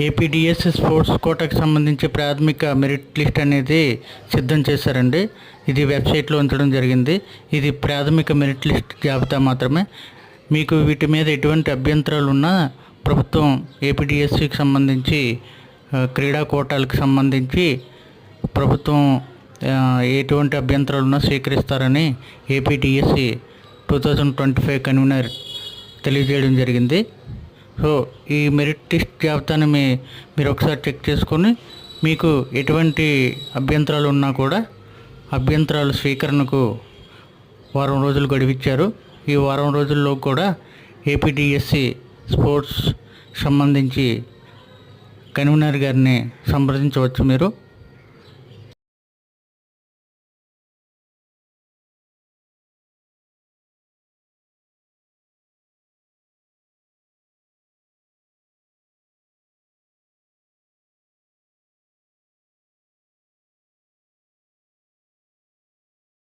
APDS sports కోటాకి సంబంధించి ప్రాథమిక merit list అనేది సిద్ధం చేశారండి. ఇది వెబ్సైట్లో ఉంచడం జరిగింది. ఇది ప్రాథమిక మెరిట్ లిస్ట్ జాబితా మాత్రమే. మీకు వీటి మీద ఎటువంటి అభ్యంతరాలు ఉన్నా ప్రభుత్వం ఏపీడిఎస్సికి సంబంధించి క్రీడా కోటాలకు సంబంధించి ప్రభుత్వం ఎటువంటి అభ్యంతరాలు ఉన్నా స్వీకరిస్తారని ఏపీడిఎస్సి 2025 కన్వీనర్ తెలియజేయడం జరిగింది. సో ఈ మెరిట్ లిస్ట్ జాబితాని మీరు ఒకసారి చెక్ చేసుకొని మీకు ఎటువంటి అభ్యంతరాలు ఉన్నా కూడా అభ్యంతరాల స్వీకరణకు వారం రోజులు గడివిచ్చారు. ఈ వారం రోజుల్లో కూడా ఏపీడిఎస్సి స్పోర్ట్స్ సంబంధించి కన్వీనర్ గారిని సంప్రదించవచ్చు మీరు.